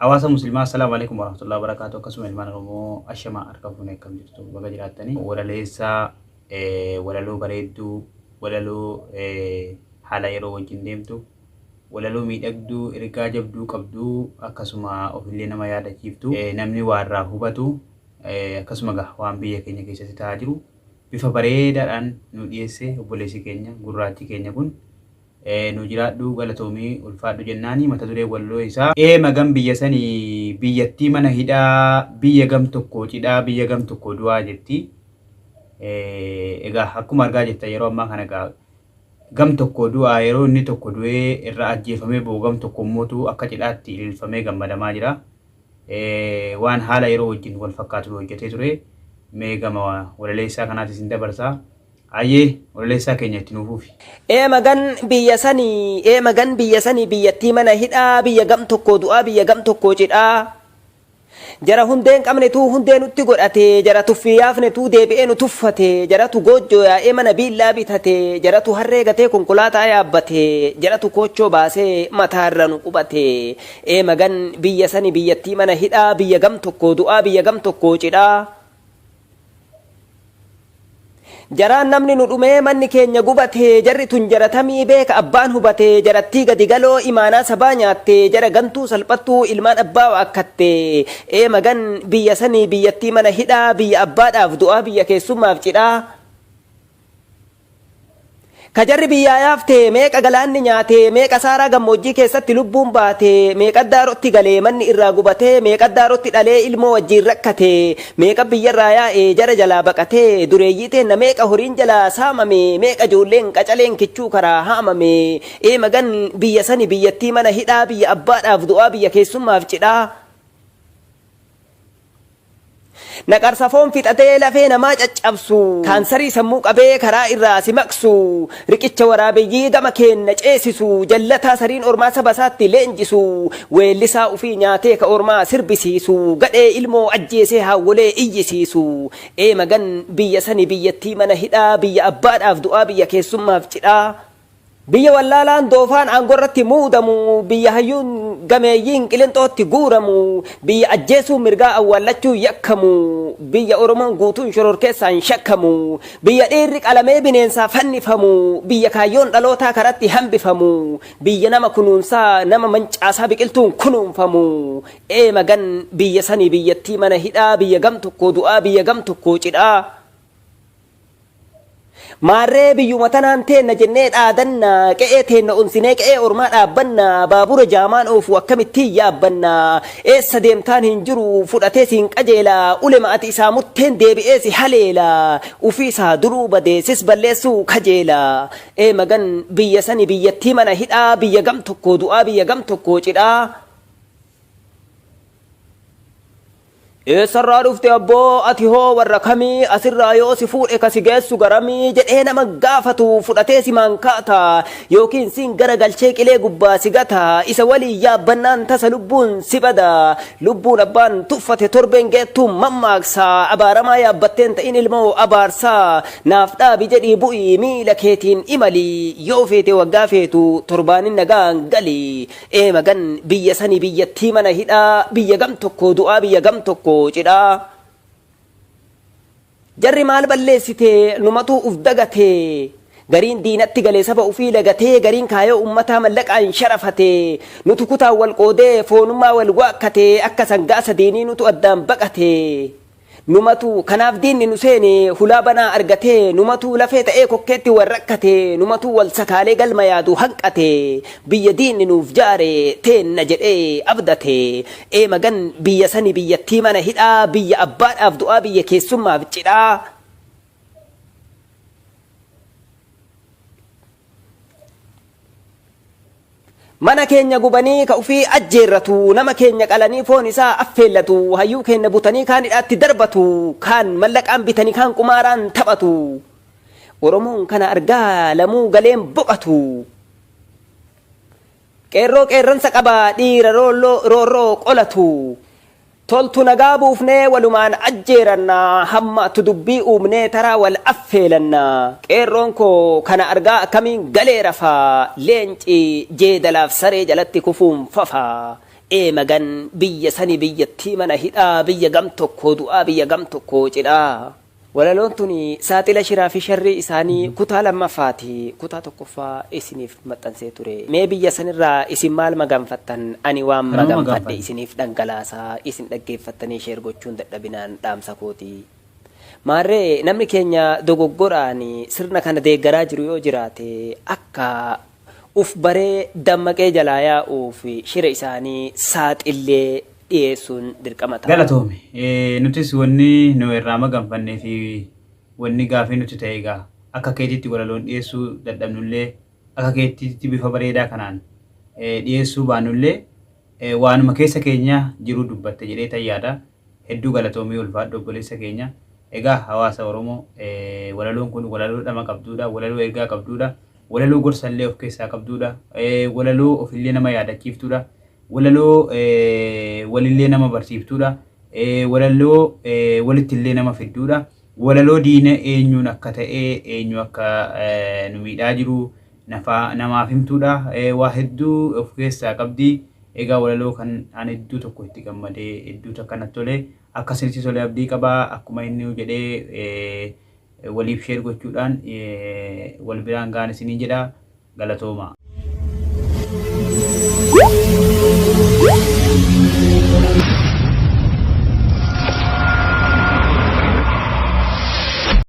Hawaasa Muslimaa Assalamu alaikum warahmatullahi wabarakatuh. Akkasuma ilmaan Oromoo ashama argamuun akkam jirtu baga jiraatanii walaleessaa walaloo bareedduu walaloo haala yeroo wajjin deemtu walaloo miidhagduu ergaa jabduu qabduu akkasuma ofillee nama yaadachiiftu namni waarraa hubatu akkasuma waan biyya keenya keessatti ta'aa jiru bifa bareedaadhaan nu dhiyeesse obboleessi keenya gurraachi keenya kun nu jiraadhu galatoomii ulfaadhu jennaani mata duree walaloo isaa magam biyya sanii biyyattii mana hidhaa biyya gam tokko cidhaa biyya gam tokko du'aa jetti egaa akkuma argaa jirta yeroo ammaa kana gam tokko du'aa yeroo inni tokko du'ee irra ajjeefamee boo gam tokko mootu akka cidhaatti ililfamee gammadamaa jira waan haala yeroo wajjin wal fakkaatu hojjetee ture mee gama walaleessaa kanaatis hin dabarsaa Aye, walaleessaa keenya itti nuufuufi. Magan biyya sanii biyyattii mana hidhaa biyya gam tokko du'aa biyya gam tokko cidhaa. Jara hundeen qabne tuu hundee nutti godhate jara tuffiyaafne tuu deebi'ee nu tuffate jara tu goojjoo yaa'ee mana biillaa bitate jara tu harree gatee konkolaataa yaabbate jara tu koochoo baasee mataarra nu qubate. Magan biyya sanii biyyattii mana hidhaa biyya gam tokko du'aa biyya gam tokko cidhaa. Jaraan namni nu dhumee manni keenya gubate jarri tun jaratamii beeka abbaan hubate jarattii gadi galoo imaanaa sabaa nyaatte jara gantuu salphattuu ilmaan abbaa waakkatte magan biyya sanii biyyattii mana hidhaa biyya abbaadhaaf du'aa biyya keessummaaf cidhaa. Kajarri biyyaa yaafte meeqa galaanni nyaate meeqa saaraa gammoojjii keessatti lubbuun baate meeqa daarotti galee manni irraa gubate meeqa daarotti dhalee ilmoo wajjiin rakkate meeqa biyyarraa yaa'e jara jalaa baqate dureeyyii teenna meeqa horiin jalaa saamame meeqa ijoolleen qacaleen kichuu karaa haamame magan biyya sani biyyattii mana hidhaa biyya abbaadhaaf du'aa biyya keessummaaf cidhaa. Naqarsa foon fixatee lafee namaa caccabsu kaansarii sammuu qabee karaa irraa si maqsu riqicha waraabiyyii gama keenna ceesisu jallataa sariin ormaa saba isaatti leenjisu weellisaa ufii nyaatee ka ormaa sirbisiisu gadhee ilmoo ajjeesee haawwolee iyyisiisu magan biyya sani biyyattii mana hidhaa biyya abbaadhaaf du'aa biyya keessummaaf cidhaa. Biyya wallaalaan doofaan aangorratti muudamu biyya hayyuun gameeyyiin qilixootti guuramu biyya ajjeesuun mirgaa awwaallachuu yakkamu biyya oromoon guutuun shororkeessaan shakkamu biyya dhiirri qalamee bineensaa fannifamu biyya kaayyoon dhalootaa karatti hambifamu biyya nama kunuunsaa nama mancaasaa biqiltuun kunuunfamu magan biyya sanii biyyattii mana hidhaa biyya gam tokko du'aa biyya gam tokko cidhaa. Maarree biyyuma tanaan teenna jennee dhaadanna qe'ee teenna onsinee qe'ee ormaa dhaabbanna baabura jaamaan oofu akkamittiin yaabbanna eessa deemtaan hin jiru fudhatee siin qajeela ulema ati isaa murteen deebi'ee si haleela ufii isaa duruu badeessis balleessuu kajeela magan biyya sani biyyattii mana hidhaa biyya gam tokko du'aa biyya gam tokko cidhaa. Sarraa dhufte abboo ati hoo warra kamii asirraa yoo si fuudhe kasi geessu garamii jedhee nama gaafatu fudhatee si maankaata yookiin siin gara galchee qilee gubbaa si gata isa walii yaabbannaan tasa lubbuun si bada lubbuun abbaan tuffate torbeen geettuun mammaaksa abaaramaa yaabbatteen ta'in ilmoo abaarsaa naaf dhaabi jedhii bu'ii miila keetiin imali yoo feete waggaa feetu torbaanin nagaan gali magan biyya sanii biyyattii mana hidhaa biyya gam tokko du'aa biyya gam tokko cidhaa. Jarri maal balleessite numatu uf dagate gariin diinatti galee saba ufii lagatee gariin kaayoo ummataa mallaqaan sharafate nutu kutaa wal qoodee foonummaa wal waakkate akka sangaa sadiinii nutu addaan baqate numatu kanaaf diinni nu seene hulaa banaa argate numatu lafee ta'ee kokkeetti wal rakkate numatu wal sakaalee galma yaadu hanqate biyya diinni nuuf jaare teenna jedhee abdate magan biyya sani biyyattii mana hidhaa biyya abbaadhaaf du'aa biyya keessummaaf cidhaa. Mana keenya gubanii ka ufii ajjeerratu nama keenya qalanii foon isaa affeellatu hayyuu keenya butanii kaan hidhaatti darbatu kaan mallaqaan bitanii kaan qumaaraan taphatu oromoon kana argaa lamuu galeen boqatu qeerroo qeerransa qabaa dhiira roorroo qolatu toltu nagaa buufnee walumaan ajjeeranna hamma tudubbii uumnee taraa wal affeelanna qeerroon koo kana argaa akkamiin galee rafaa leenci jeedalaaf saree jalatti kufuun fafa magan biyya sani biyyattii mana hidhaa biyya gam tokko du'aa biyya gam tokko cidhaa. Walaloon tuni saaxila shiraa fi sharrii isaanii kutaa lammaffaati kutaa tokkoffaa isiniif maxxansee ture. Mee biyya sanirraa isin maal maganfattan ani waan maganfadhe isiniif dhangalaasaa isin dhaggeeffattanii sheer gochuun dadhabinaan dhaamsa kooti. Maarree namni keenya dogoggoraan sirna kana deeggaraa jiru yoo jiraate akka uf baree dammaqee jalaa yaa'uuf shira isaanii saaxillee dhiyeessuun dirqama ta'a. Galatoome nutis wanni nu irraa maganfannee fi wanni gaafii nuti ta'e egaa akka keetiitti walaloon dhiyeessuu dadhabnullee akka keetiitti bifa bareedaa kanaan dhiyeessuu baanullee waanuma keessa keenya jiru dubbatte jedhee tayyaadha. Hedduu galatoomii ulfaadhu obboleessa keenya. Egaa hawaasa Oromoo walaloon kun walaloo dhama qabduudha, walaloo ergaa qabduudha, walaloo gorsallee of keessaa qabduudha, walaloo ofillee nama yaadachiiftuudha, walaloo walillee nama barsiiftuudha, walaloo walittillee nama fidduudha, walaloo diina eenyuun akka ta'e eenyu akka nu miidhaa jiru namaaf himtuudha. Waa hedduu of keessaa qabdi. Egaa walaloo kan ani hedduu tokko itti gammadee hedduu takka natti tolee akkasitti tolee abdii qabaa akkuma inni jedhee waliif sheer gochuudhaan wal biraan gaan isinii jedha. Galatooma.